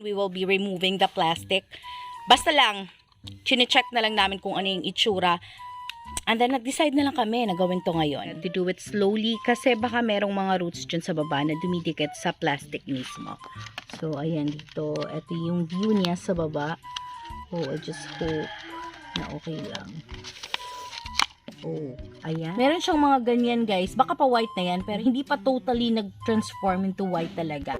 We will be removing the plastic. Basta lang, chine-check na lang namin kung ano yung itsura. And then, nag-decide na lang kami na gawin to ngayon. To do it slowly kasi baka merong mga roots dyan sa baba na dumidikit sa plastic mismo. So, ayan dito. Ito yung view niya sa baba. Oh, I just hope na okay lang. Oh, ayan. Meron siyang mga ganyan, guys. Baka pa white na yan, pero hindi pa totally nag-transform into white talaga.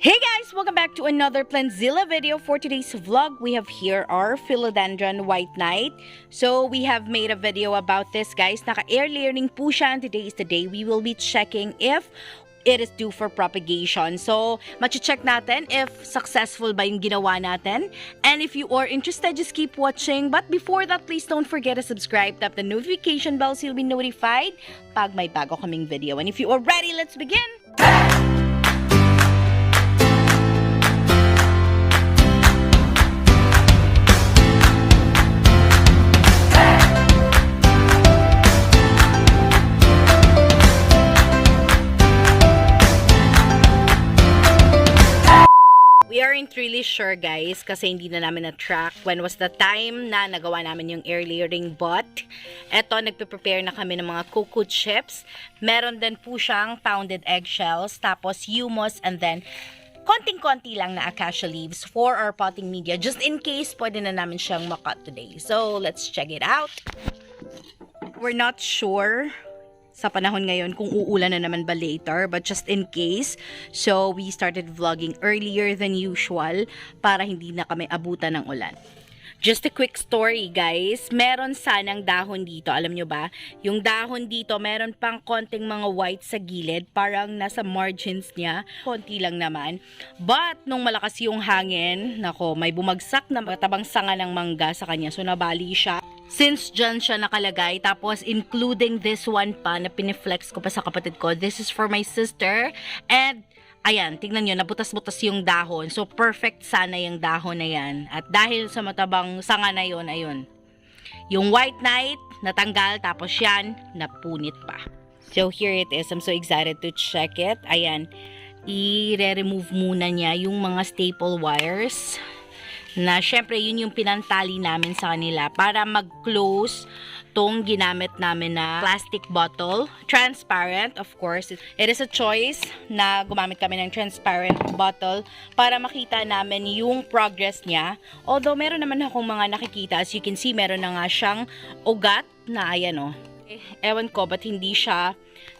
Hey guys! Welcome back to another PLANTZILLA video. For today's vlog, we have here our Philodendron White Knight. So, we have made a video about this, guys. Naka-air layering po siya, and today is the day we will be checking if it is due for propagation. So, machi-check natin if successful ba yung ginawa natin. And if you are interested, just keep watching. But before that, please don't forget to subscribe, tap the notification bell so you'll be notified pag may bago kaming video. And if you are ready, let's begin! We aren't really sure, guys, kasi hindi na namin na-track when was the time na nagawa namin yung air layering, but eto, nagpe-prepare na kami ng mga cocoa chips. Meron din po siyang pounded eggshells, tapos humus, and then konting-konti lang na acacia leaves for our potting media, just in case pwede na namin siyang makat today. So, let's check it out. We're not sure sa panahon ngayon kung uulan na naman ba later, but just in case, so we started vlogging earlier than usual para hindi na kami abutan ng ulan. Just a quick story, guys. Meron sanang dahon dito, alam nyo ba? Yung dahon dito, meron pang konting mga white sa gilid, parang nasa margins niya, konti lang naman. But, nung malakas yung hangin, nako, may bumagsak na matabang sanga ng mangga sa kanya, so nabali siya. Since dyan siya nakalagay, tapos including this one pa na piniflex ko pa sa kapatid ko, this is for my sister, and ayan, tingnan nyo, nabutas-butas yung dahon. So, perfect sana yung dahon na yan. At dahil sa matabang sanga na yun, ayun, yung White Knight, natanggal, tapos yan, napunit pa. So, here it is. I'm so excited to check it. Ayan, i-remove muna niya yung mga staple wires na syempre yun yung pinantali namin sa kanila para mag-close tong ginamit namin na plastic bottle. Transparent, of course. It is a choice na gumamit kami ng transparent bottle para makita namin yung progress niya. Although, meron naman akong mga nakikita. As you can see, meron na nga siyang ugat na ayan o. Ewan ko, ba't hindi siya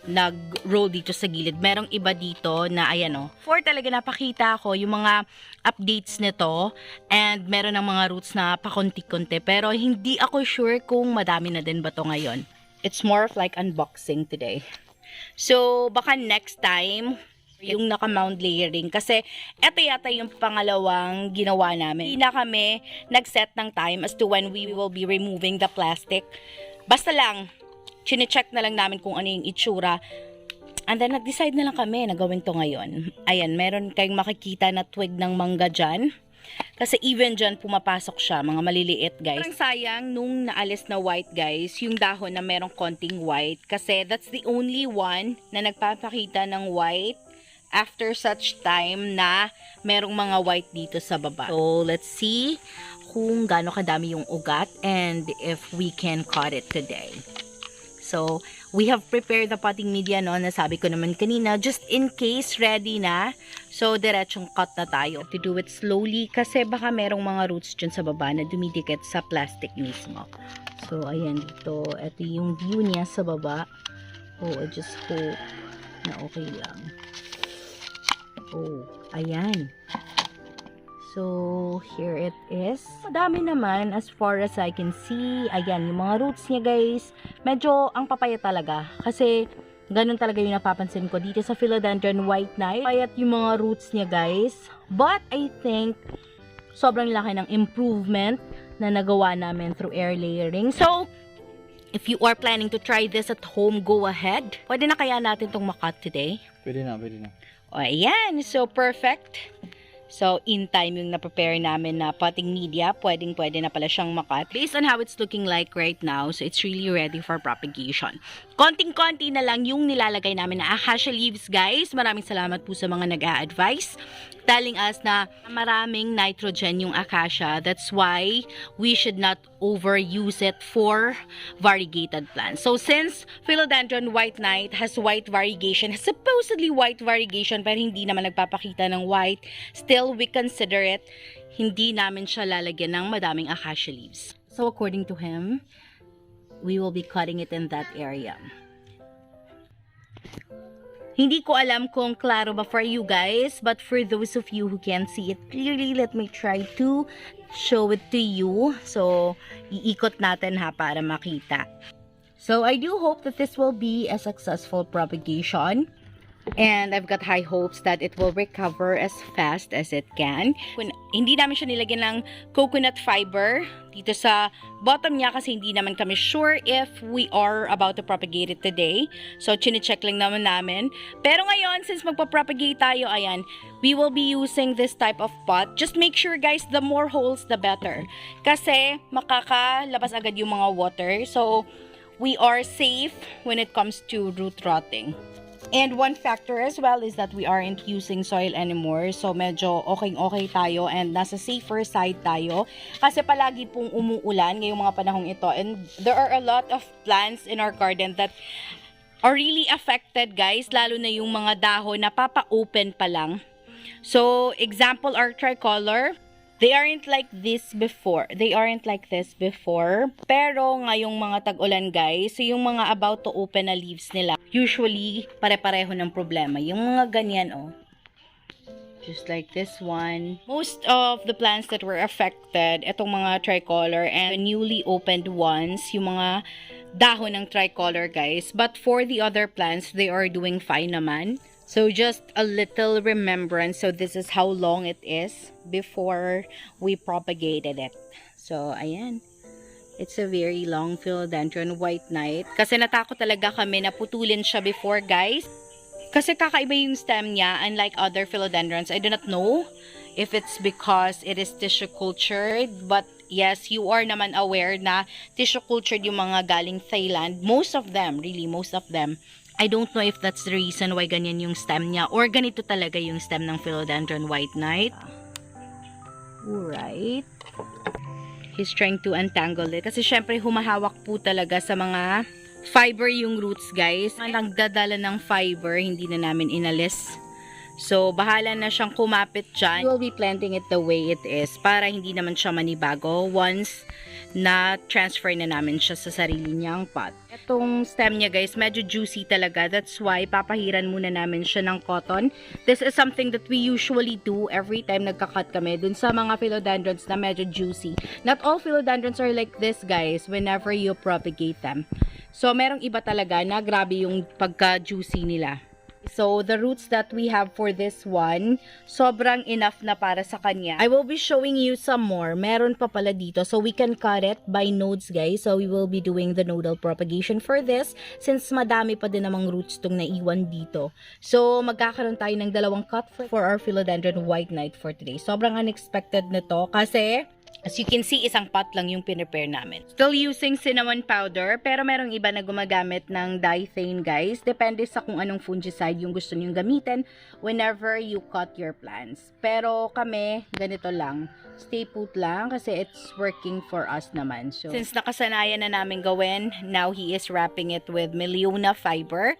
nag-roll dito sa gilid. Merong iba dito na ayan o. For talaga napakita ko yung mga updates nito, and meron ng mga roots na pakonti-konti, pero hindi ako sure kung madami na din ba to ngayon. It's more of like unboxing today. So, baka next time yung naka-mound layering, kasi eto yata yung pangalawang ginawa namin. Hindi na kami nag-set ng time as to when we will be removing the plastic. Basta lang, chine-check na lang namin kung ano yung itsura. And then, nag-decide na lang kami na gawin to ngayon. Ayan, meron kayong makikita na twig ng mangga dyan. Kasi even dyan, pumapasok siya, mga maliliit, guys. Parang sayang nung naalis na white, guys, yung dahon na merong konting white. Kasi that's the only one na nagpapakita ng white after such time na merong mga white dito sa baba. So, let's see kung gaano kadami yung ugat and if we can cut it today. So, we have prepared the potting media, no, nasabi ko naman kanina, just in case ready na. So, diretsong cut na tayo. To do it slowly kasi baka merong mga roots dyan sa baba na dumidikit sa plastic mismo. So, ayan dito. Ito yung view niya sa baba. Oh, I just hope na okay lang. Oh, ayan. So, here it is. Madami naman as far as I can see. Ayan, yung mga roots niya, guys. medyo ang papaya talaga. Kasi ganun talaga yung napapansin ko dito sa Philodendron White Knight. Payat yung mga roots niya guys. But I think sobrang laki ng improvement na nagawa namin through air layering. So, if you are planning to try this at home, go ahead. Pwede na kaya natin itong makat today? Pwede na, pwede na. O, ayan. So, perfect. So, in time yung na-prepare namin na potting media, pwede na pala siyang makat. Based on how it's looking like right now, so it's really ready for propagation. Konting-konti na lang yung nilalagay namin na acacia leaves, guys. Maraming salamat po sa mga nag-a-advise, telling us na maraming nitrogen yung acacia. That's why we should not overuse it for variegated plants. So, since Philodendron White Knight has white variegation, supposedly white variegation, pero hindi naman nagpapakita ng white, still we consider it, hindi namin siya lalagyan ng madaming acacia leaves. So, according to him, we will be cutting it in that area. Hindi ko alam kung klaro ba for you guys, but for those of you who can see it clearly, let me try to show it to you. So, iikot natin ha para makita. So, I do hope that this will be a successful propagation. And I've got high hopes that it will recover as fast as it can. Hindi namin siya nilagyan ng coconut fiber dito sa bottom niya kasi hindi naman kami sure if we are about to propagate it today. So, chine-check lang namin. Pero ngayon, since magpa-propagate tayo, ayan, we will be using this type of pot. Just make sure guys, the more holes, the better. Kasi makakalabas agad yung mga water. So, we are safe when it comes to root rotting. And one factor as well is that we aren't using soil anymore. So, medyo okay tayo and nasa safer side tayo. Kasi palagi pong umuulan ngayong mga panahong ito. And there are a lot of plants in our garden that are really affected, guys. Lalo na yung mga dahon na papa-open pa lang. So, example, our tricolor. They aren't like this before. Pero ngayong mga tag-ulan guys, so yung mga about to open na leaves nila, usually pare-pareho ng problema. Yung mga ganyan oh. Just like this one. Most of the plants that were affected, itong mga tricolor and newly opened ones, yung mga dahon ng tricolor guys. But for the other plants, they are doing fine naman. So, just a little remembrance. So, this is how long it is before we propagated it. So, ayan. It's a very long Philodendron White Knight. Kasi natakot talaga kami na putulin siya before, guys. Kasi kakaiba yung stem niya, unlike other philodendrons. I do not know if it's because it is tissue cultured. But, yes, you are naman aware na tissue cultured yung mga galing Thailand. Most of them, really, most of them. I don't know if that's the reason why ganyan yung stem niya or ganito talaga yung stem ng Philodendron White Knight. Alright. He's trying to untangle it. Kasi syempre humahawak po talaga sa mga fiber yung roots guys. Nagdadala ng fiber, hindi na namin inalis. So, bahala na siyang kumapit dyan. We'll be planting it the way it is para hindi naman siya manibago once na transfer na namin siya sa sarili niyang pot. Itong stem niya guys, medyo juicy talaga. That's why papahiran muna namin siya ng cotton. This is something that we usually do every time nagka-cut kami dun sa mga philodendrons na medyo juicy. Not all philodendrons are like this guys whenever you propagate them. So, merong iba talaga na grabe yung pagka-juicy nila. So, the roots that we have for this one, sobrang enough na para sa kanya. I will be showing you some more. Meron pa pala dito. So, we can cut it by nodes, guys. So, we will be doing the nodal propagation for this since madami pa din namang roots tong naiwan dito. So, magkakaroon tayo ng dalawang cut for our Philodendron White Knight for today. Sobrang unexpected na to kasi as you can see, isang pot lang yung pinrepare namin. Still using cinnamon powder, pero merong iba na gumagamit ng diethane, guys. Depende sa kung anong fungicide yung gusto nyong gamitin whenever you cut your plants. Pero kami, ganito lang. Stay put lang kasi it's working for us naman. So, since nakasanayan na namin gawin, now he is wrapping it with Meliona fiber.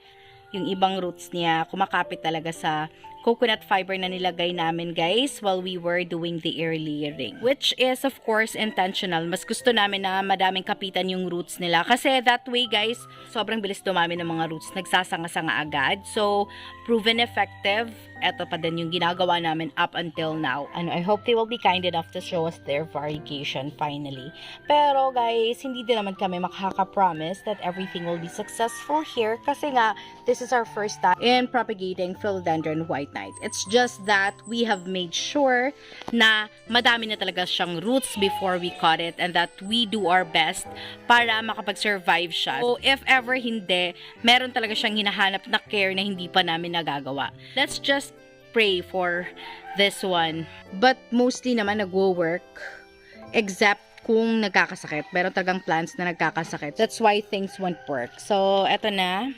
Yung ibang roots niya, kumakapit talaga sa coconut fiber na nilagay namin guys while we were doing the air layering, which is of course intentional. Mas gusto namin na madaming kapitan yung roots nila kasi that way guys, sobrang bilis dumami ng mga roots, nagsasanga-sanga agad. So, proven effective eto pa din yung ginagawa namin up until now. I hope they will be kind enough to show us their variegation finally. Pero guys, hindi din naman kami makaka-promise that everything will be successful here kasi nga, this is our first time in propagating Philodendron White Knight. It's just that we have made sure na madami na talaga siyang roots before we cut it and that we do our best para makapag-survive siya. So, if ever hindi, meron talaga siyang hinahanap na care na hindi pa namin nagagawa. Let's just pray for this one. But mostly naman nagwo-work except kung nagkakasakit. Meron talagang plants na nagkakasakit. That's why things won't work. So, eto na.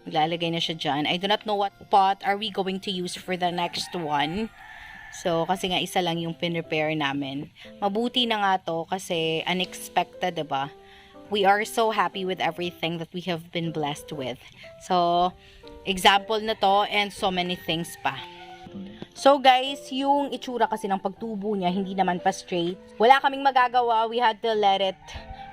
Maglalagay na siya dyan. I do not know what pot are we going to use for the next one. So, kasi nga isa lang yung pin-repair namin. Mabuti na nga to kasi unexpected, diba? We are so happy with everything that we have been blessed with. So, example na to and so many things pa. So guys, yung itsura kasi ng pagtubo niya, hindi naman pa straight. Wala kaming magagawa. We had to let it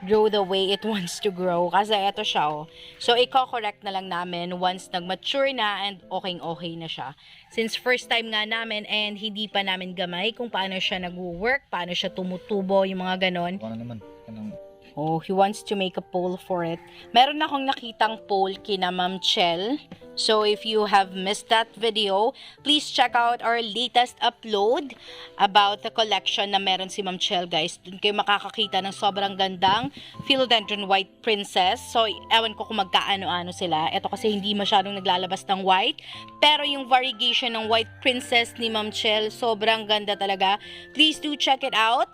grow the way it wants to grow. Kasi eto siya, oh. So, i-correct na lang namin once nag-mature na and okay na siya. Since first time nga namin and hindi pa namin gamay kung paano siya nag-work, paano siya tumutubo, yung mga ganon. Ano naman? Oh, he wants to make a pole for it. Meron akong nakitang pole kina Ma'am Chel. So, if you have missed that video, please check out our latest upload about the collection na meron si Ma'am Chel, guys. Doon kayo makakakita ng sobrang gandang Philodendron White Princess. So, ewan ko kung magkaano-ano sila. Ito kasi hindi masyadong naglalabas ng white. Pero yung variegation ng White Princess ni Ma'am Chel, sobrang ganda talaga. Please do check it out.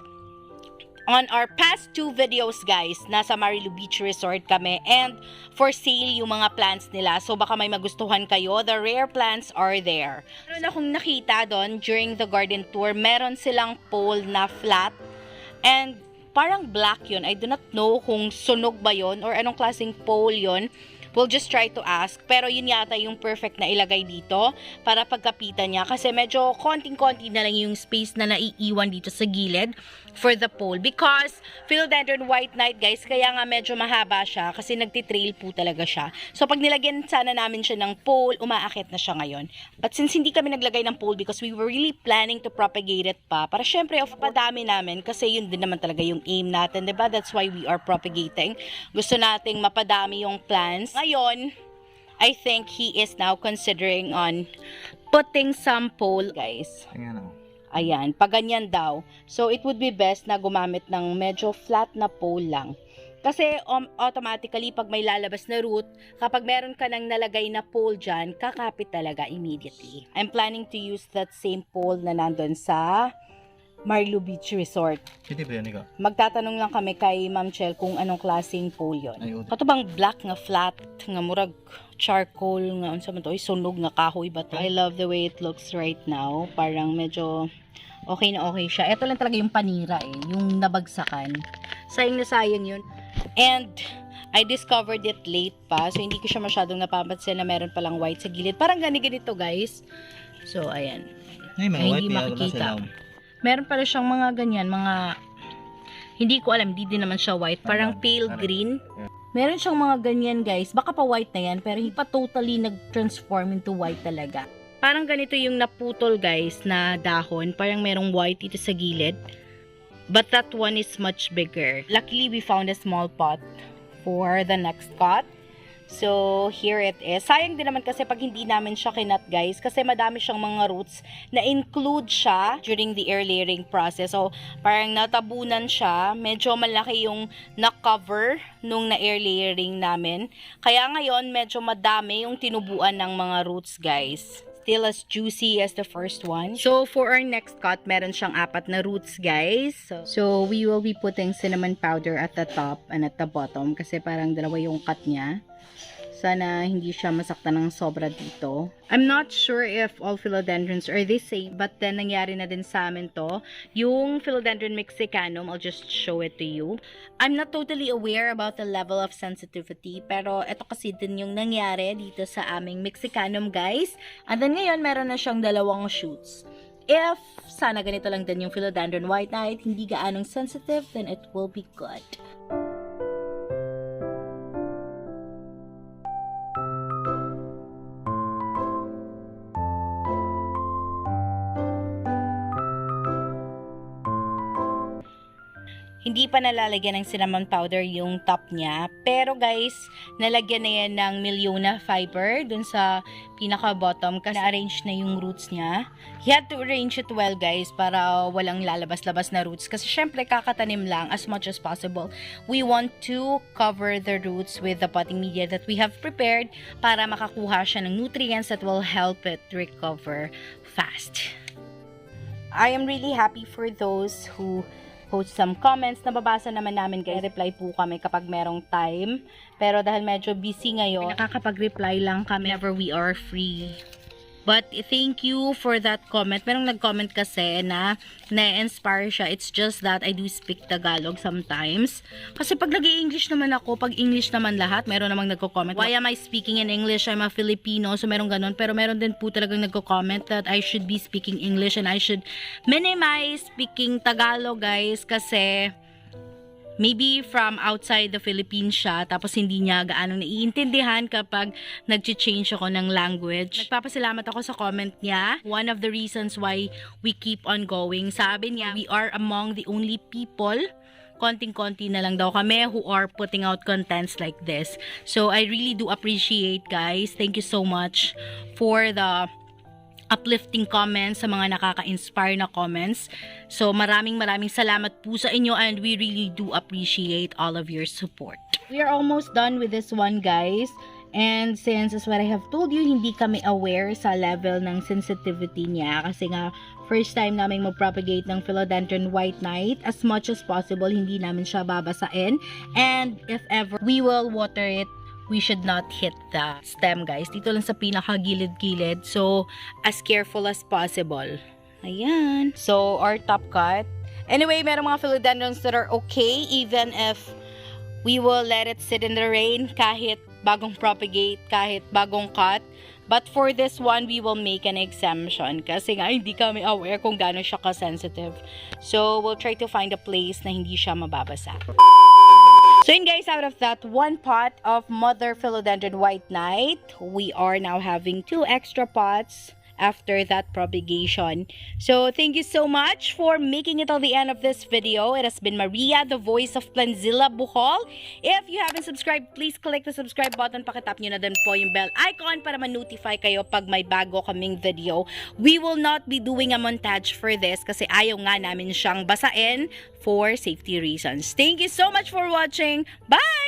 On our past 2 videos, guys, nasa Marilu Beach Resort kami and for sale yung mga plants nila. So, baka may magustuhan kayo. The rare plants are there. Meron akong nakita doon during the garden tour. Meron silang pole na flat and parang black yun. I do not know kung sunog ba yun or anong klaseng pole yun. We'll just try to ask. Pero yun yata yung perfect na ilagay dito para pagkapitan niya. Kasi medyo konting-konti na lang yung space na naiiwan dito sa gilid for the pole. Because Philodendron White Knight, guys, kaya nga medyo mahaba siya kasi nagtitrail po talaga siya. So pag nilagyan sana namin siya ng pole, umaakit na siya ngayon. But since hindi kami naglagay ng pole because we were really planning to propagate it pa, para syempre padami namin kasi yun din naman talaga yung aim natin, diba? That's why we are propagating. Gusto nating mapadami yung plants. Ngayon, I think he is now considering on putting some pole, guys. Ayan, pag ganyan daw. So, it would be best na gumamit ng medyo flat na pole lang. Kasi, automatically, pag may lalabas na root, kapag meron ka nang nalagay na pole dyan, kakapit talaga immediately. I'm planning to use that same pole na nandun sa Marilu Beach Resort. Magtatanong lang kami kay Ma'am Chel kung anong klaseng pole yun. Kato bang black nga flat, nga murag charcoal, nga unsa man to, sunog nga kahoy ba to? I love the way it looks right now. Parang medyo okay na okay siya. Ito lang talaga yung panira yung nabagsakan. Sayang na sayang yun. And I discovered it late pa, so hindi ko siya masyadong napapansin na meron palang white sa gilid. Parang ganito guys. So, ayan. Ay, hindi makikita. Meron pala siyang mga ganyan, mga, hindi ko alam, hindi din naman siya white. Parang pale green. Meron siyang mga ganyan, guys. Baka pa white na yan, pero hindi pa totally nag-transform into white talaga. Parang ganito yung naputol, guys, na dahon. Parang merong white dito sa gilid. But that one is much bigger. Luckily, we found a small pot for the next cut. So, here it is. Sayang din naman kasi pag hindi namin siya kinat, guys. Kasi madami siyang mga roots na include siya during the air layering process. So, parang natabunan siya. Medyo malaki yung na-cover nung na-air layering namin. Kaya ngayon, medyo madami yung tinubuan ng mga roots, guys. Still as juicy as the first one. So, for our next cut, meron siyang 4 na roots, guys. So, we will be putting cinnamon powder at the top and at the bottom. Kasi parang dalawa yung cut niya. Sana hindi siya masaktan ng sobra dito. I'm not sure if all philodendrons are the same, but then nangyari na din sa amin to. Yung Philodendron mexicanum, I'll just show it to you. I'm not totally aware about the level of sensitivity, pero ito kasi din yung nangyari dito sa aming mexicanum, guys. And then ngayon, meron na siyang 2 shoots. If sana ganito lang din yung Philodendron White Knight, hindi gaanong sensitive, then it will be good. Hindi pa nalalagyan ng cinnamon powder yung top niya. Pero guys, nalagyan na yan ng Millona fiber dun sa pinaka-bottom kasi na-arrange na yung roots niya. You had to arrange it well guys para walang lalabas-labas na roots. Kasi syempre kakatanim lang as much as possible. We want to cover the roots with the potting media that we have prepared para makakuha siya ng nutrients that will help it recover fast. I am really happy for those who post some comments. Nababasa naman namin guys. Reply po kami kapag merong time. Pero dahil medyo busy ngayon, nakakapag-reply lang kami whenever we are free. But thank you for that comment. Merong nag-comment kasi na na-inspire siya. It's just that I do speak Tagalog sometimes. Kasi pag nag-i-English naman ako, pag English naman lahat, meron namang nagko-comment. Why am I speaking in English? I'm a Filipino. So meron ganun. Pero meron din po talagang nagko-comment that I should be speaking English and I should minimize speaking Tagalog guys. Kasi maybe from outside the Philippines siya, tapos hindi niya gaano naiintindihan kapag nag-change ako ng language. Nagpapasalamat ako sa comment niya. One of the reasons why we keep on going, sabi niya, we are among the only people, konting-konti na lang daw kami, who are putting out contents like this. So, I really do appreciate, guys. Thank you so much for the uplifting comments, sa mga nakaka-inspire na comments. So, maraming salamat po sa inyo and we really do appreciate all of your support. We are almost done with this one, guys. And since, as what I have told you, hindi kami aware sa level ng sensitivity niya kasi nga, first time namin mag-propagate ng Philodendron White Knight. As much as possible, hindi namin siya babasain. And if ever we will water it, we should not hit the stem, guys. Dito lang sa pinaka-gilid-gilid. So, as careful as possible. Ayan. So, our top cut. Anyway, meron mga philodendrons that are okay even if we will let it sit in the rain kahit bagong propagate, kahit bagong cut. But for this one, we will make an exemption kasi nga hindi kami aware kung gaano siya ka-sensitive. So, we'll try to find a place na hindi siya mababasa. So yun guys, out of that one pot of Mother Philodendron White Knight, we are now having 2 extra pots after that propagation. So thank you so much for making it till the end of this video. It has been Maria, the voice of PLANTZILLA BHL. If you haven't subscribed, please click the subscribe button. Pakitap nyo na din po yung bell icon para ma-notify kayo pag may bago kaming video. We will not be doing a montage for this kasi ayaw nga namin siyang basain for safety reasons. Thank you so much for watching. Bye!